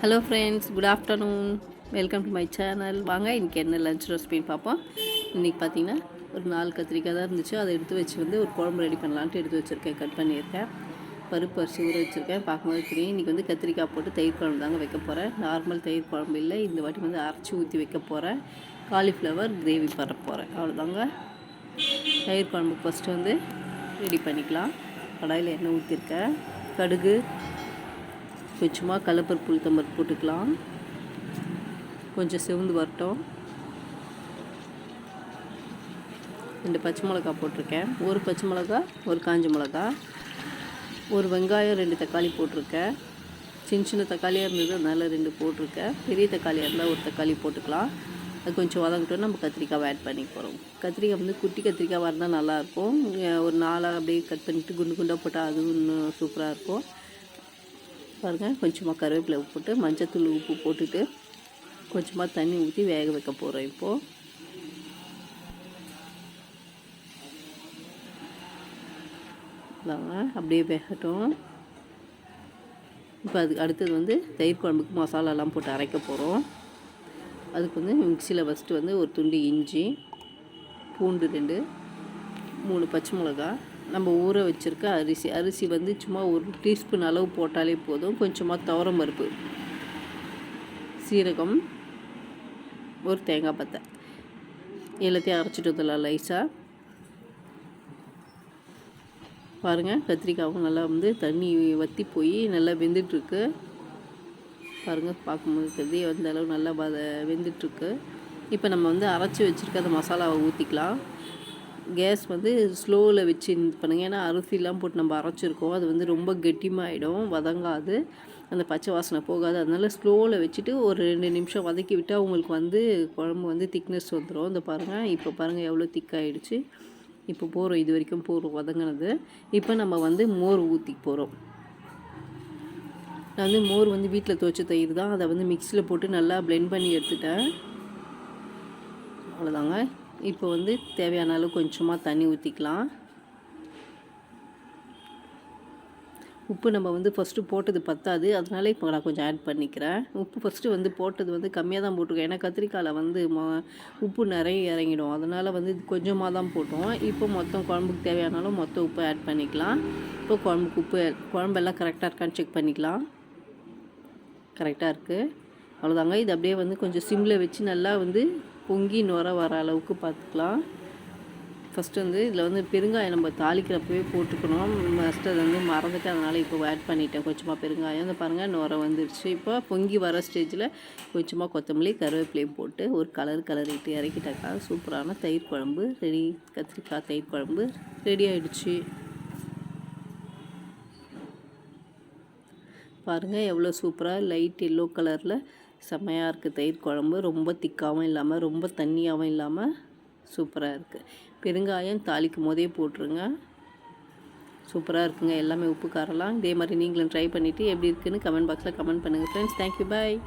Hello friends, good afternoon. Welcome to my channel. வாங்க இன்றைக்கி என்ன லஞ்ச் ரெசிபின்னு பார்ப்போம். இன்றைக்கி பார்த்தீங்கன்னா ஒரு 4 கத்திரிக்காய் தான் இருந்துச்சு. அதை எடுத்து வச்சு ஒரு குழம்பு ரெடி பண்ணலான்ட்டு எடுத்து வச்சுருக்கேன். கட் பண்ணியிருக்கேன். பருப்பு அரிசி ஊற வச்சுருக்கேன். பார்க்கும்போது தெரியும். இன்றைக்கி கத்திரிக்காய் போட்டு தயிர் குழம்பு தாங்க வைக்க போகிறேன். நார்மல் தயிர் குழம்பு இல்லை, இந்த வாட்டி அரைச்சி ஊற்றி வைக்க போகிறேன். காலிஃப்ளவர் கிரேவி பண்ண போகிறேன். அவ்வளோதாங்க. தயிர் குழம்புக்கு ஃபஸ்ட்டு ரெடி பண்ணிக்கலாம். கடாயில் எண்ணெய் ஊற்றிருக்கேன். கடுகு, கொஞ்சமாக கடலைப்பருப்பு, உளுத்தம்பருப்பு போட்டுக்கலாம். கொஞ்சம் செவந்து வரட்டும். 2 பச்சை மிளகா போட்டிருக்கேன். ஒரு பச்சை மிளகா, ஒரு காஞ்ச மிளகா, ஒரு வெங்காயம், 2 தக்காளி போட்டிருக்கேன். சின்ன தக்காளியாக இருந்தது, அதனால் 2 போட்டிருக்கேன். பெரிய தக்காளியாக இருந்தால் ஒரு தக்காளி போட்டுக்கலாம். அது கொஞ்சம் வதங்கிட்டோம். நம்ம கத்திரிக்காய் ஆட் பண்ணி போகிறோம். கத்திரிக்காய் குட்டி கத்திரிக்காய் இருந்தால் நல்லாயிருக்கும். ஒரு 4 அப்படியே கட் பண்ணிவிட்டு குண்டு குண்டாக போட்டால் அதுவும் இன்னும் சூப்பராக இருக்கும். பாருங்கள், கொஞ்சமாக கருவேப்பிலை போட்டு மஞ்சத்தூள் உப்பு போட்டுட்டு கொஞ்சமாக தண்ணி ஊற்றி வேக வைக்க போகிறோம். இப்போது அப்படியே வேகட்டும். இப்போ அதுக்கு அடுத்தது தயிர் குழம்புக்கு மசாலாலாம் போட்டு அரைக்க போகிறோம். அதுக்கு மிக்சியில் ஃபஸ்ட்டு ஒரு துண்டு இஞ்சி, பூண்டு 2, 3 பச்சை மிளகா, நம்ம ஊற வச்சுருக்க அரிசி சும்மா 1 டீஸ்பூன் அளவு போட்டாலே போதும். கொஞ்சமாக துவரம் பருப்பு, சீரகம், ஒரு தேங்காய் பத்தை, எல்லாத்தையும் அரைச்சிட்டு வந்துடலாம் லைஸாக. பாருங்கள், கத்திரிக்காவும் நல்லா தண்ணி வற்றி போய் நல்லா வெந்துட்டுருக்கு. பாருங்கள், பார்க்கும்போது கறி அளவு நல்லா வெந்துட்டுருக்கு. இப்போ நம்ம அரைச்சி வச்சுருக்க அந்த மசாலாவை ஊற்றிக்கலாம். கேஸ் ஸ்லோவில் வச்சு இது பண்ணுங்கள். ஏன்னா அரிசிலாம் போட்டு நம்ம அரைச்சிருக்கோம். அது ரொம்ப கெட்டிமாயிடும், வதங்காது, அந்த பச்சை வாசனை போகாது. அதனால் ஸ்லோவில் வச்சுட்டு ஒரு 2 நிமிஷம் வதக்கி விட்டால் உங்களுக்கு குழம்பு திக்னஸ் வந்துடும். இந்த பாருங்கள், இப்போ பாருங்கள் எவ்வளோ திக்காகிடுச்சு. இப்போ போகிறோம், இது வரைக்கும் போகிறோம் வதங்கினது. இப்போ நம்ம மோர் ஊற்றி போகிறோம். நான் மோர் வீட்டில் துவைச்ச தயிர் தான். அதை மிக்சியில் போட்டு நல்லா பிளெண்ட் பண்ணி எடுத்துட்டேன். அவ்வளோதாங்க. இப்போ தேவையான அளவு கொஞ்சமாக தண்ணி ஊற்றிக்கலாம். உப்பு நம்ம ஃபஸ்ட்டு போட்டது பத்தாது, அதனால இப்போ நான் கொஞ்சம் ஆட் பண்ணிக்கிறேன். உப்பு ஃபஸ்ட்டு போட்டது கம்மியாக தான் போட்டிருக்கேன். ஏன்னா கத்திரிக்காயில் உப்பு நிறைய இறங்கிடும். அதனால் கொஞ்சமாக தான் போட்டோம். இப்போ மொத்தம் குழம்புக்கு தேவையானாலும் மொத்த உப்பு ஆட் பண்ணிக்கலாம். இப்போ குழம்பெல்லாம் கரெக்டாக இருக்கான்னு செக் பண்ணிக்கலாம். கரெக்டாக இருக்குது. அவ்வளோதாங்க. இது அப்படியே கொஞ்சம் சிம்மில் வச்சு நல்லா பொங்கி நுர வர அளவுக்கு பார்த்துக்கலாம். ஃபஸ்ட்டு இதில் பெருங்காயம் நம்ம தாளிக்கிறப்பவே போட்டுக்கணும். ஃபஸ்ட்டு அது மறந்துட்டு, அதனால் இப்போ ஆட் பண்ணிட்டேன் கொஞ்சமாக பெருங்காயம். இந்த பாருங்கள், நுர வந்துடுச்சு. இப்போ பொங்கி வர ஸ்டேஜில் கொஞ்சமாக கொத்தமல்லி, கருவேப்பிலையும் போட்டு ஒரு கலரிட்டு இறக்கிட்டாக்கா சூப்பரான தயிர் குழம்பு ரெடி. கத்திரிக்காய் தயிர் குழம்பு ரெடி ஆகிடுச்சு. பாருங்கள், எவ்வளோ சூப்பராக லைட் எல்லோ கலரில் செம்மையாக இருக்குது தயிர் குழம்பு. ரொம்ப திக்காகவும் இல்லாமல் ரொம்ப தண்ணியாகவும் இல்லாமல் சூப்பராக இருக்குது. பெருங்காயம் தாளிக்கும் போதே போட்டுருங்க. சூப்பராக இருக்குங்க. எல்லாமே உப்பு காரலாம். இதே மாதிரி நீங்களும் ட்ரை பண்ணிவிட்டு எப்படி இருக்குதுன்னு கமெண்ட் பாக்ஸில் கமெண்ட் பண்ணுங்கள் ஃப்ரெண்ட்ஸ். தேங்க்யூ, பாய்.